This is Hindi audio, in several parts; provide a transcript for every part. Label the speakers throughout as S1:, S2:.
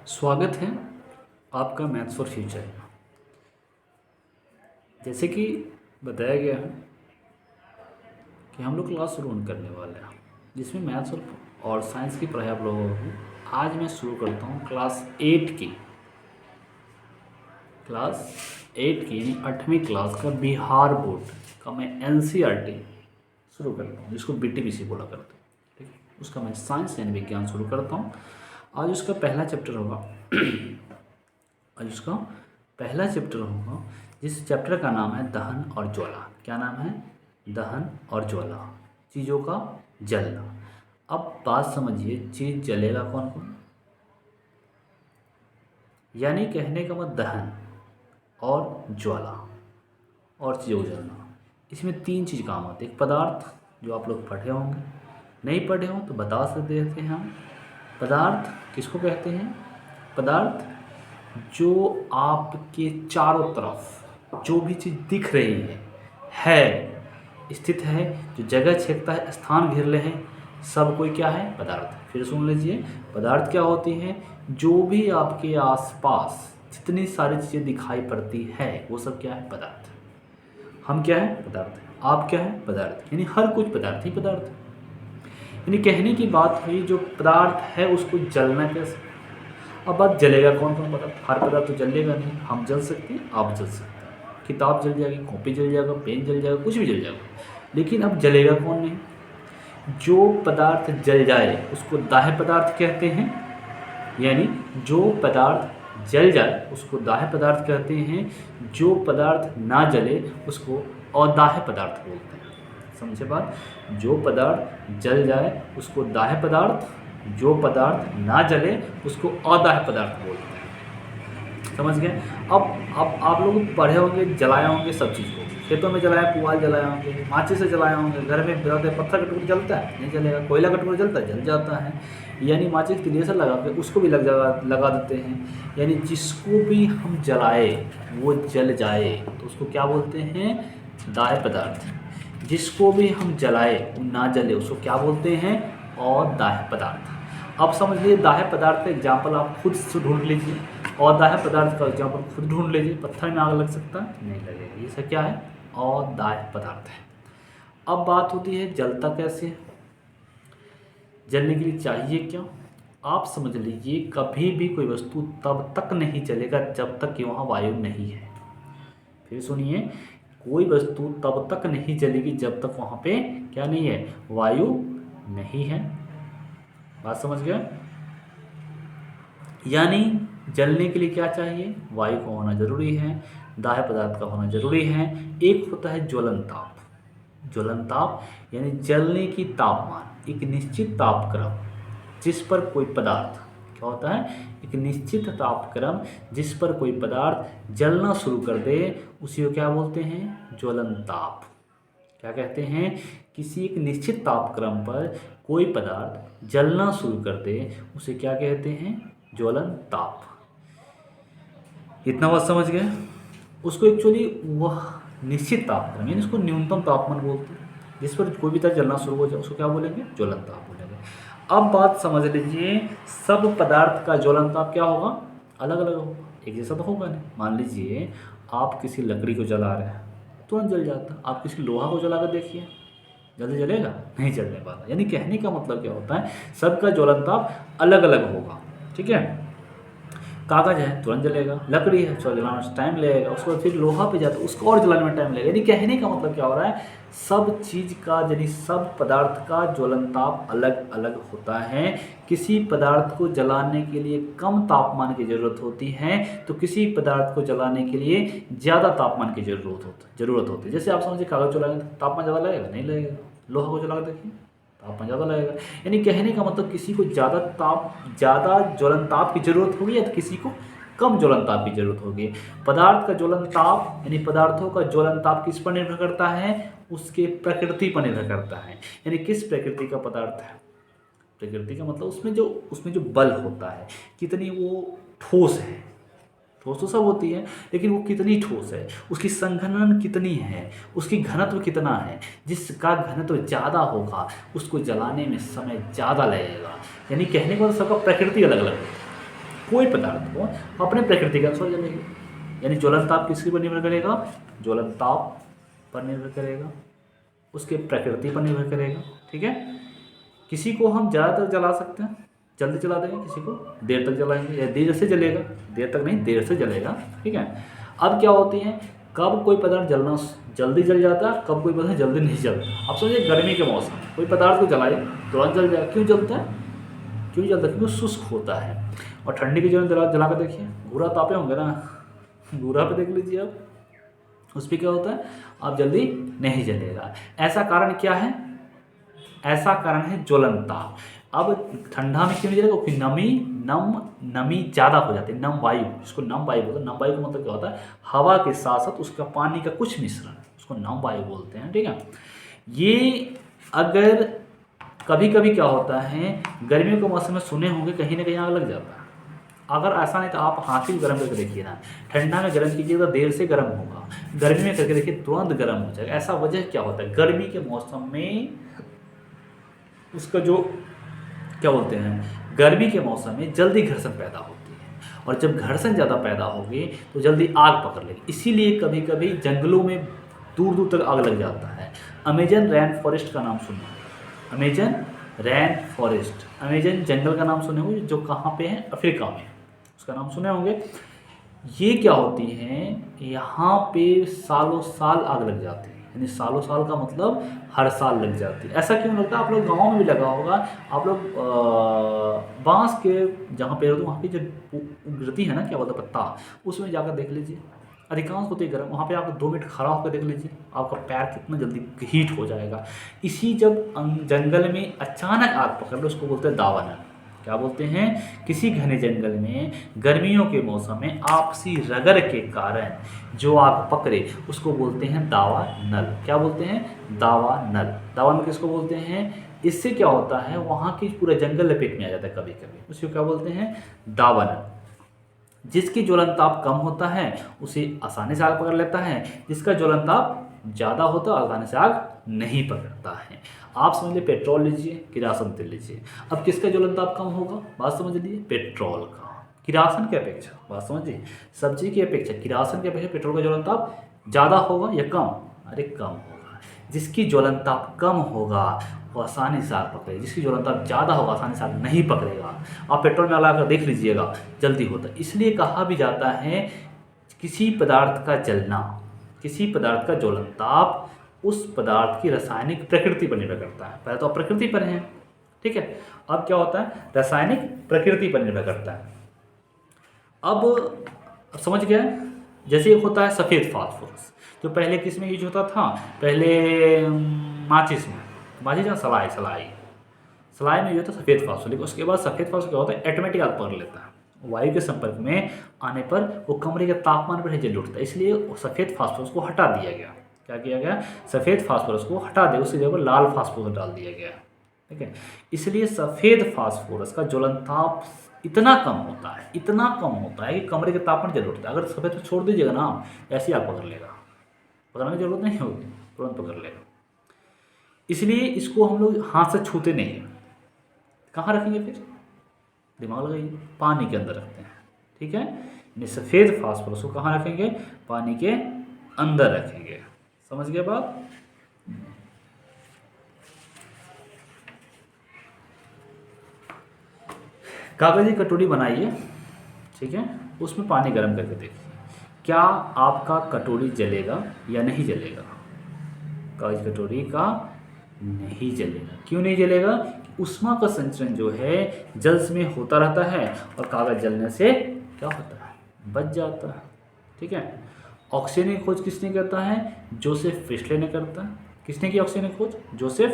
S1: स्वागत है आपका मैथ्स फॉर फ्यूचर में। जैसे कि बताया गया है कि हम लोग क्लास शुरू करने वाले हैं जिसमें मैथ्स और साइंस की पढ़ाई आप लोगों को आज मैं शुरू करता हूँ क्लास 8 की यानी 8वीं क्लास का बिहार बोर्ड का मैं एनसीईआरटी शुरू करता हूँ जिसको बीटीपीसी बोला करते हैं। ठीक है, उसका मैं साइंस यानी विज्ञान शुरू करता हूँ। आज उसका पहला चैप्टर होगा जिस चैप्टर का नाम है दहन और ज्वाला। क्या नाम है? दहन और ज्वाला, चीज़ों का जलना। अब बात समझिए, चीज़ जलेगा कौन कौन, यानी कहने का मतलब दहन और ज्वाला और चीज़ों का जलना, इसमें तीन चीज़ काम आती है। एक पदार्थ जो आप लोग पढ़े होंगे, नहीं पढ़े हो तो बता सकते हैं हम। पदार्थ किसको कहते हैं? पदार्थ जो आपके चारों तरफ जो भी चीज़ दिख रही है स्थित है, जो जगह छेदता है, स्थान घेर ले हैं, सब कोई क्या है? पदार्थ। फिर सुन लीजिए, पदार्थ क्या होती हैं? जो भी आपके आसपास जितनी सारी चीज़ें दिखाई पड़ती है वो सब क्या है? पदार्थ। हम क्या है? पदार्थ। आप क्या है? पदार्थ। यानी हर कुछ पदार्थ ही पदार्थ है। यानी कहने की बात हुई जो पदार्थ है उसको जलना कैसे। अब बात जलेगा कौन कौन पदार्थ? हर पदार्थ तो जलेगा नहीं। हम जल सकते हैं, आप जल सकते हैं, किताब जल जाएगी, कॉपी जल जाएगा, पेन जल जाएगा, कुछ भी जल जाएगा। लेकिन अब जलेगा कौन नहीं? जो पदार्थ जल जाए उसको दाह्य पदार्थ कहते हैं। यानी जो पदार्थ जल जाए उसको दाह्य पदार्थ कहते हैं। जो पदार्थ ना जले उसको अदाह्य पदार्थ बोलते हैं। समझे बात? जो पदार्थ जल जाए उसको दाह्य पदार्थ, जो पदार्थ ना जले उसको अदाह्य पदार्थ बोलते हैं। समझ गए? अब आप लोग पढ़े होंगे, जलाए होंगे सब चीज़ को, खेतों में जलाए, पुआल जलाए होंगे, माचिस से जलाए होंगे, घर में पत्थर का टुकड़ा जलता है? नहीं जलेगा। कोयला का टुकड़ा जलता है? जल जाता है। यानी माचिस के लेसर लगा के उसको भी लगा देते हैं। यानी जिसको भी हम जलाए वो जल जाए तो उसको क्या बोलते हैं? दाह्य पदार्थ। जिसको भी हम जलाए वो ना जले उसको क्या बोलते हैं? और दाह्य पदार्थ। अब समझ लीजिए, दाह्य पदार्थ का एग्जाम्पल आप खुद से ढूंढ लीजिए और दाह्य पदार्थ का एग्जाम्पल खुद ढूंढ लीजिए। पत्थर में आग लग सकता है? नहीं लगेगा। ये सब क्या है? और दाह्य पदार्थ है। अब बात होती है जलता कैसे है, जलने के लिए चाहिए क्या। आप समझ लीजिए, कभी भी कोई वस्तु तब तक नहीं जलेगा जब तक कि वहाँ वायु नहीं है। फिर सुनिए, कोई वस्तु तब तक नहीं जलेगी जब तक वहाँ पे क्या नहीं है? वायु नहीं है। बात समझ गए? यानी जलने के लिए क्या चाहिए? वायु का होना जरूरी है, दाह्य पदार्थ का होना जरूरी है। एक होता है ज्वलन ताप। ज्वलन ताप यानी जलने की तापमान, एक निश्चित तापक्रम जिस पर कोई पदार्थ क्या होता है? एक निश्चित तापक्रम जिस पर कोई पदार्थ जलना शुरू कर दे उसी को क्या बोलते हैं? ज्वलन ताप। क्या कहते हैं? किसी एक निश्चित तापक्रम पर कोई पदार्थ जलना शुरू कर दे उसे क्या कहते हैं? ज्वलन ताप। इतना बात समझ गए? उसको एक्चुअली वह निश्चित तापक्रम यानी उसको न्यूनतम तापमान बोलते हैं जिस पर कोई भी तरह जलना शुरू हो जाए उसको क्या बोलेंगे? ज्वलन ताप बोलेंगे। अब बात समझ लीजिए, सब पदार्थ का ज्वलन ताप क्या होगा? अलग अलग होगा, एक जैसा तो होगा नहीं। मान लीजिए आप किसी लकड़ी को जला रहे हैं, तुरंत जल जाता। आप किसी लोहा को जला कर देखिए, जल्दी जलेगा? नहीं जलने वाला। यानी कहने का मतलब क्या होता है? सबका ज्वलन ताप अलग अलग होगा। ठीक है? कागज़ है तुरंत जलेगा, लकड़ी है थोड़ा जलाने में टाइम लगेगा, उसके बाद फिर लोहा पे जाता है उसको और जलाने में टाइम लगेगा। यानी कहने का मतलब क्या हो रहा है? सब चीज़ का यानी सब पदार्थ का ज्वलन ताप अलग अलग होता है। किसी पदार्थ को जलाने के लिए कम तापमान की ज़रूरत होती है तो किसी पदार्थ को जलाने के लिए ज़्यादा तापमान की ज़रूरत होती है। जैसे आप समझिए, कागज़ जलाएंगे तापमान ज़्यादा लगेगा? नहीं लगेगा। लोहा को जला कर देखिए, तापमान ज़्यादा लगेगा। यानी कहने का मतलब किसी को ज़्यादा ज्वलन ताप की ज़रूरत होगी या तो किसी को कम ज्वलन ताप की ज़रूरत होगी। पदार्थ का ज्वलन ताप यानी पदार्थों का ज्वलन ताप किस पर निर्भर करता है? उसके प्रकृति पर निर्भर करता है। यानी किस प्रकृति का पदार्थ है? प्रकृति का मतलब उसमें जो बल होता है, कितनी वो ठोस है। ठोस तो सब होती है लेकिन वो कितनी ठोस है, उसकी संघनन कितनी है, उसकी घनत्व कितना है। जिसका घनत्व ज़्यादा होगा उसको जलाने में समय ज़्यादा लगेगा। यानी कहने का मतलब सबका प्रकृति अलग अलग होती है। कोई पदार्थ को अपने प्रकृति के अनुसार जलेगी। यानी ज्वलन ताप किसके पर निर्भर करेगा? ज्वलन ताप पर निर्भर करेगा, उसके प्रकृति पर निर्भर करेगा। ठीक है, किसी को हम ज़्यादातर जला सकते हैं, जल्दी जला देंगे, किसी को देर तक जलाएंगे या देर से जलेगा, देर तक नहीं देर से जलेगा। ठीक है, अब क्या होती है, कब कोई पदार्थ जलना जल्दी जल जाता है, कब कोई पदार्थ जल्दी नहीं जलता। अब समझिए गर्मी के मौसम कोई पदार्थ को जलाए तुरंत जल जाए, क्यों जलता है? क्यों जलता है? क्योंकि शुष्क होता है। और ठंडी के जीवन जला कर देखिए, घूरा तापे होंगे ना, घूरा पे देख लीजिए आप, उस पर क्या होता है, आप जल्दी नहीं जलेगा। ऐसा कारण क्या है? ऐसा कारण है ज्वलन ताप। अब ठंडा में क्यों नहीं जलेगा? क्योंकि नमी ज़्यादा हो जाती है, नम वायु, जिसको नम वायु बोलते हैं। नम वायु का मतलब क्या होता है? हवा के साथ साथ उसका पानी का कुछ मिश्रण, उसको नम वायु बोलते हैं। ठीक है, ये अगर कभी कभी क्या होता है, गर्मियों के मौसम में सुने होंगे कहीं ना कहीं आग लग जाता है। अगर ऐसा नहीं तो आप हाथ ही गर्म करके देखिए ना, ठंडा में गर्म कीजिए तो देर से गर्म होगा, गर्मी में करके देखिए तुरंत गर्म हो जाएगा। ऐसा वजह क्या होता है? गर्मी के मौसम में उसका जो क्या बोलते हैं, गर्मी के मौसम में जल्दी घर्षण पैदा होती है, और जब घर्षण ज़्यादा पैदा होगी तो जल्दी आग पकड़ लेगी। इसीलिए कभी कभी जंगलों में दूर दूर तक आग लग जाता है। अमेजन रेन फॉरेस्ट का नाम सुना, अमेजन रेन फॉरेस्ट, अमेजन जंगल का नाम सुने होंगे, जो कहाँ पे है? अफ्रीका में, उसका नाम सुने होंगे। ये क्या होती हैं, यहाँ पे सालों साल आग लग जाती है। यानी सालों साल का मतलब हर साल लग जाती है। ऐसा क्यों लगता है? आप लोग गाँव में भी लगा होगा, आप लोग बांस के जहाँ पेड़ होते हैं वहाँ की जो गिरती है ना, क्या बोलते हैं, पत्ता, उसमें जाकर देख लीजिए, अधिकांश होती है गर्म। वहाँ पे आप 2 मिनट खड़ा होकर देख लीजिए, आपका पैर कितना जल्दी हीट हो जाएगा। इसी जब जंगल में अचानक आग पकड़ लो, उसको बोलते हैं दावानल। क्या बोलते हैं? किसी घने जंगल में गर्मियों के मौसम में आपसी रगड़ के कारण जो आग पकड़े उसको बोलते हैं दावानल। क्या बोलते हैं? दावानल। दावानल किसको बोलते हैं? इससे क्या होता है, वहाँ की पूरा जंगल लपेट में आ जाता है कभी कभी, उसको क्या बोलते हैं? दावानल। जिसकी ज्वलन ताप कम होता है उसे आसानी से आग पकड़ लेता है, जिसका ज्वलन ताप ज़्यादा होता है आसानी से आग नहीं पकड़ता है। आप समझ लीजिए, पेट्रोल लीजिए, किरासन तेल लीजिए, अब किसका ज्वलन ताप कम होगा? बात समझ लीजिए, पेट्रोल का। किरासन की अपेक्षा, बात समझिए, सब्जी की अपेक्षा किरासन की अपेक्षा पेट्रोल का ज्वलन ताप ज़्यादा होगा या कम? अरे कम होगा। जिसकी ज्वलन ताप कम होगा वो आसानी से आग पकड़ेगा, जिसकी ज्वलन ताप ज़्यादा होगा आसानी से आग नहीं पकड़ेगा। आप पेट्रोल में लगाकर देख लीजिएगा, जल्दी होता है। इसलिए कहा भी जाता है किसी पदार्थ का जलना, किसी पदार्थ का ज्वलन ताप उस पदार्थ की रासायनिक प्रकृति पर निर्भर करता है। पहले तो आप प्रकृति पर हैं, ठीक है, अब क्या होता है? रासायनिक प्रकृति पर निर्भर करता है। अब समझ गया? जैसे एक होता है सफ़ेद फास्फोरस, जो पहले किस में यूज होता था? पहले माचिस में, माचिस या सलाई में यूज होता सफ़ेद फास्फोरस। लेकिन उसके बाद सफ़ेद फास्फोरस क्या होता है? ऑटोमेटिक आग पकड़ लेता है, वायु के संपर्क में आने पर वो कमरे के तापमान पर ही जल उठता है। इसलिए सफ़ेद फास्फोरस को हटा दिया गया। क्या किया गया? सफ़ेद फास्फोरस को हटा दिया, उसकी जगह पर लाल फास्फोरस डाल दिया गया। ठीक है, इसलिए सफ़ेद फास्फोरस का ज्वलन ताप इतना कम होता है, इतना कम होता है कि कमरे के तापमान जल उठता है। अगर सफ़ेद को छोड़ दीजिएगा ना, ऐसे ही आग पकड़ लेगा, पकड़ने की जरूरत नहीं होगी, तुरंत पकड़ लेगा। इसलिए इसको हम लोग हाथ से छूते नहीं हैं। कहाँ रखेंगे फिर? दिमाग लगाइए, पानी के अंदर रखते हैं। ठीक है, यानी सफ़ेद फास्फोरस को कहाँ रखेंगे? पानी के अंदर रखेंगे। समझ गए बात? कागज़ की कटोरी बनाइए, ठीक है, उसमें पानी गर्म करके देखिए, क्या आपका कटोरी जलेगा या नहीं जलेगा? कागज़ कटोरी का नहीं जलेगा। क्यों नहीं जलेगा? ऊष्मा का संचरण जो है जल में होता रहता है, और कागज़ जलने से क्या होता है? बच जाता है। ठीक है, ऑक्सीजन की खोज किसने करता है? जोसेफ प्रिस्टले ने करता है। किसने की ऑक्सीजन की खोज? जोसेफ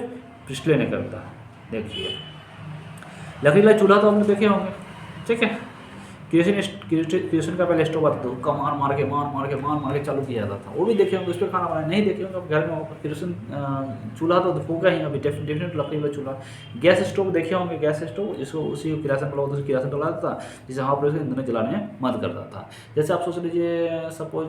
S1: प्रिस्टले ने करता है। देखिए, लकड़ी वाला चूल्हा तो आपने देखे होंगे, ठीक है। केरोसिन का पहले स्टोव आता था, उसका मार के चालू किया जाता था, वो भी देखे होंगे। उस पर खाना बनाया नहीं देखे होंगे, अब घर में होगा। केरोसिन चूल्हा तो होगा ही अभी, डेफिनेट लकड़ी वाला चूल्हा। गैस स्टोव देखे होंगे, गैस स्टोव जिसको उसी किरासन डला होता है, किरासन डला था, जिसे हवा पर ईंधन जलाने में मदद करता था। जैसे आप सोच लीजिए, सपोज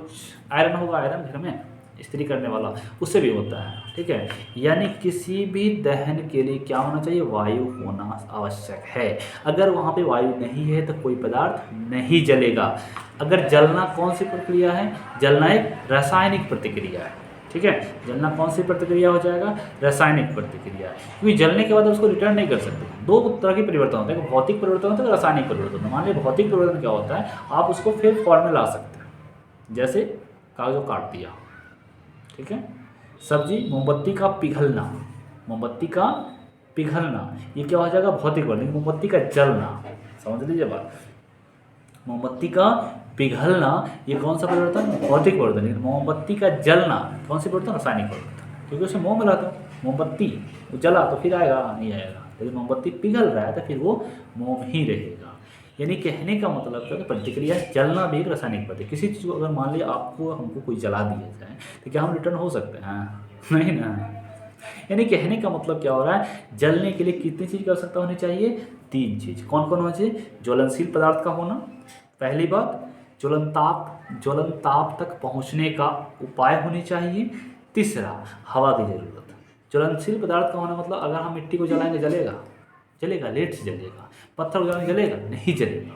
S1: आयरन होगा, आयरन घर में, इस्त्री करने वाला, उससे भी होता है, ठीक है। यानी किसी भी दहन के लिए क्या होना चाहिए, वायु होना आवश्यक है। अगर वहाँ पे वायु नहीं है तो कोई पदार्थ नहीं जलेगा। अगर जलना कौन सी प्रक्रिया है, जलना एक रासायनिक प्रतिक्रिया है, ठीक है। जलना कौन सी प्रतिक्रिया हो जाएगा, रासायनिक प्रतिक्रिया, क्योंकि जलने के बाद उसको रिटर्न नहीं कर सकते। दो तरह के परिवर्तन होते हैं, भौतिक परिवर्तन होता है, रासायनिक परिवर्तन। मान लीजिए भौतिक परिवर्तन क्या होता है, आप उसको फिर फॉर्म में ला सकते हैं, जैसे कागज को काट दिया, ठीक है। सब्जी, मोमबत्ती का पिघलना, मोमबत्ती का पिघलना, ये क्या हो जाएगा, भौतिक परिवर्तन। मोमबत्ती का जलना, समझ लीजिए बात, मोमबत्ती का पिघलना ये कौन सा परिवर्तन, भौतिक परिवर्तन। लेकिन मोमबत्ती का जलना कौन सी परिवर्तन, रासायनिक परिवर्तन, क्योंकि उसमें मोम मिला था। मोमबत्ती वो जला तो फिर आएगा, नहीं आएगा, लेकिन मोमबत्ती पिघल रहा है तो फिर वो मोम ही रहेगा। यानी कहने का मतलब क्या है, प्रतिक्रिया जलना भी एक रासायनिक प्रतिक्रिया। किसी चीज़ को अगर मान लिया आपको हमको कोई जला दिया जाए तो क्या हम रिटर्न हो सकते हैं, नहीं ना। यानी कहने का मतलब क्या हो रहा है, जलने के लिए कितनी चीज़ की आवश्यकता होनी चाहिए, 3 चीज़। कौन कौन होनी चाहिए, ज्वलनशील पदार्थ का होना, पहली बात। ज्वलन ताप तक पहुंचने का उपाय होनी चाहिए। तीसरा, हवा की जरूरत। ज्वलनशील पदार्थ का होना मतलब अगर हम मिट्टी को जलाएंगे जलेगा, जलेगा, लेट से जलेगा। पत्थर को जलाएंगे जलेगा, नहीं जलेगा।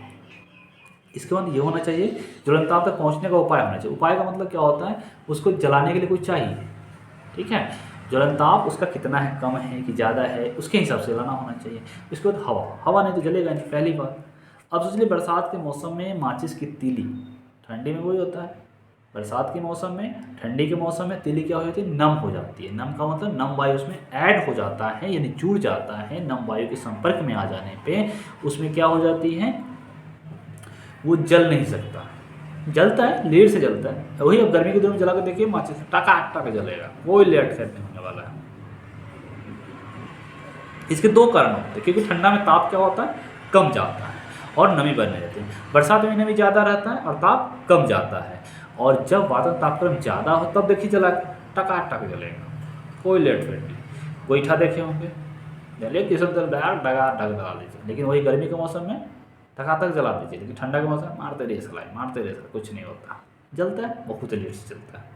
S1: इसके बाद ये होना चाहिए, ज्वलन ताप तक पहुंचने का उपाय होना चाहिए। उपाय का मतलब क्या होता है, उसको जलाने के लिए कुछ चाहिए, ठीक है। ज्वलन ताप उसका कितना है, कम है कि ज़्यादा है, उसके हिसाब से जलाना होना चाहिए। इसके बाद हवा नहीं तो जलेगा नहीं, पहली बात। अब सोच लीजिए बरसात के मौसम में माचिस की तीली, ठंडी में वही होता है, बरसात के मौसम में, ठंडी के मौसम में तीली क्या हो जाती है, नम हो जाती है। नम का मतलब नम वायु उसमें ऐड हो जाता है, यानी जुड़ जाता है। नम वायु के संपर्क में आ जाने पे उसमें क्या हो जाती है, वो जल नहीं सकता, जलता है, लेट से जलता है। वही अब गर्मी के दिनों में जला कर देखिए, माचिस टका जलेगा, कोई लेट सेट नहीं होने वाला है। इसके 2 कारण होते हैं, क्योंकि ठंडा में ताप क्या होता है, कम जाता है और नमी बने रहती है। बरसात में नमी ज़्यादा रहता है और ताप कम जाता है। और जब वातावरण तापक्रम ज़्यादा हो तब देखिए जला टका जलेगा, कोई लेट फेट नहीं। गोईठा देखे होंगे, जलिए किस्म से डगा डाल दीजिए, लेकिन वही गर्मी के मौसम में तक जला दीजिए, लेकिन ठंडा के मौसम मारते रहिए सलाई, मारते रहिए, कुछ नहीं होता, जलता है, बहुत लेट से जलता है।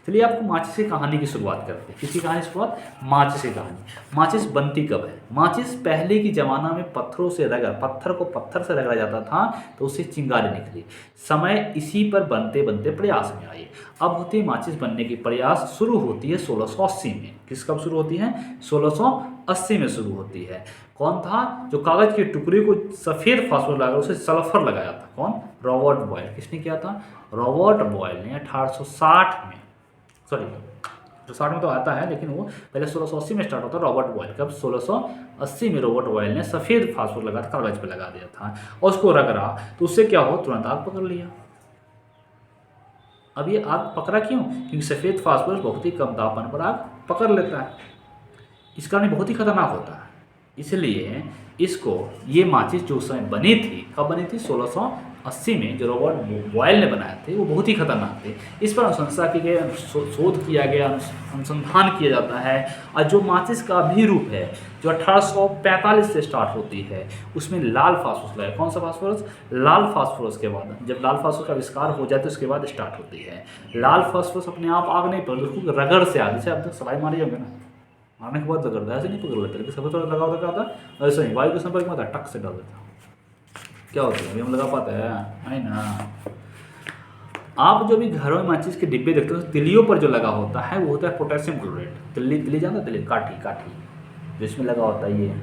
S1: चलिए आपको माचिस की कहानी की शुरुआत करते हैं। किसकी कहानी शुरुआत, माचिस की कहानी। माचिस बनती कब है, माचिस पहले की ज़माना में पत्थर को पत्थर से रगड़ा जाता था तो उससे चिंगारी निकली। समय इसी पर बनते बनते प्रयास में आई। अब होती है माचिस बनने की प्रयास शुरू होती है 1680 में। किस कब शुरू होती है, 1680 में शुरू होती है। कौन था जो कागज के टुकड़े को सफ़ेद फास्फोरस लगा उसे सल्फर लगाया था, कौन, रॉबर्ट बॉयल। किसने किया था, रॉबर्ट बॉयल ने 1860 में, सॉरी 60 में तो आता है, लेकिन वो पहले 1680 में स्टार्ट होता है। रॉबर्ट बॉयल कब, 1680 में रॉबर्ट बॉयल ने सफ़ेद फास्फोरस लगा था, कागज पे लगा दिया था और उसको रगड़ा तो उससे क्या हो, तुरंत आग पकड़ लिया। अब ये आग पकड़ा क्यों, क्योंकि सफ़ेद फास्फोरस बहुत ही कम तापमान पर आग पकड़ लेता है, इस कारण बहुत ही खतरनाक होता है। इसलिए इसको, ये माचिस जो उस समय बनी थी, कब बनी थी, 1680 में, जो रॉबर्ट बॉयल ने बनाए थे, वो बहुत ही खतरनाक थे। इस पर अनुशंसा की गई, शोध किया गया, अनुसंधान किया जाता है। और जो माचिस का भी रूप है, जो 1845 से स्टार्ट होती है, उसमें लाल फास्फोरस लगा। कौन सा फास्फोरस, लाल फास्फोरस के बाद, जब लाल फास्फोरस का आविष्कार हो जाए तो उसके बाद स्टार्ट होती है। लाल फास्फोरस अपने आप आग नहीं पकड़ती, उसको रगड़ से आग, जैसे आप तक सलाई मारी होंगे ना, मारने के बाद रगड़ता है, ऐसे नहीं पकड़ लेते, लेकिन सब थोड़ा लगा होता क्या होता है, ऐसे ही वायु के संपर्क में आता है, टक से डाल देता है, क्या होता है, अभी हम लगा पाते हैं, नहीं ना। आप जो भी घरों में माचिस के डिब्बे देखते हो, तिलियों पर जो लगा होता है वो होता है पोटेशियम क्लोराइड। तिल्ली जानते हो, तिल्ली, काठी जिसमें लगा होता है, ये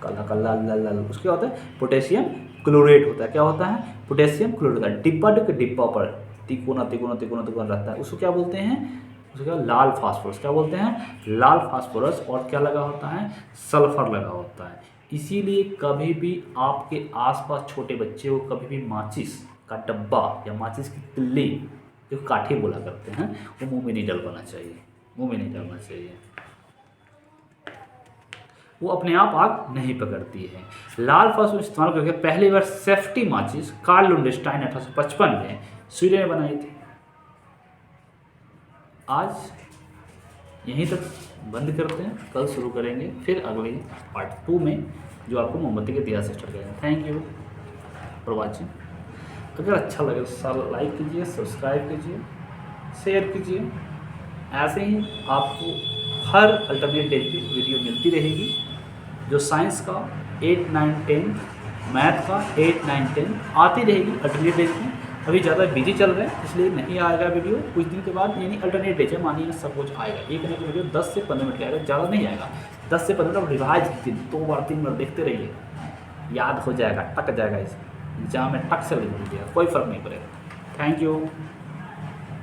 S1: काला लाल, उसके होता है पोटेशियम क्लोराइड होता है। क्या होता है, पोटेशियम क्लोराइड होता है। डिब्बा पर तिकोना रहता है, उसको क्या बोलते हैं, उसका लाल फास्फोरस। क्या बोलते हैं, लाल फास्फोरस। और क्या लगा होता है, सल्फर लगा होता है। इसीलिए कभी भी आपके आसपास छोटे बच्चे को कभी भी माचिस का डब्बा या माचिस की तिल्ली, जो काठी बोला करते हैं, वो मुंह में नहीं डलवाना चाहिए, मुंह में नहीं डालना चाहिए, वो अपने आप आग नहीं पकड़ती है। लाल फास्फोरस इस्तेमाल करके पहली बार सेफ्टी माचिस कार्ल लुंडस्टाइन 1855 में स्वीडन में बनाई थी। आज यहीं तक बंद करते हैं, कल शुरू करेंगे फिर अगले पार्ट 2 में, जो आपको मोमबत्ती के इतिहास से स्टार्ट करेंगे। Thank you for watching. अगर अच्छा लगे तो लाइक कीजिए, सब्सक्राइब कीजिए, शेयर कीजिए। ऐसे ही आपको हर अल्टरनेट डे की वीडियो मिलती रहेगी। जो साइंस का 8, 9, 10, मैथ का 8, 9, 10 आती रहेगी अल्टरनेट डे की। अभी ज़्यादा बिजी चल रहे हैं इसलिए नहीं आएगा वीडियो, कुछ दिन के बाद, यानी अल्टरनेट डे से मानिए सब कुछ आएगा। एक ना एक वीडियो 10 से 15 मिनट का आएगा, ज़्यादा नहीं आएगा। 10 से 15 मिनट रिवाइज कीजिए, 2 बार 3 बार देखते रहिए, याद हो जाएगा, टक जाएगा। इस एग्जाम में टक से लिख लीजिएगा, कोई फ़र्क नहीं पड़ेगा। Thank you.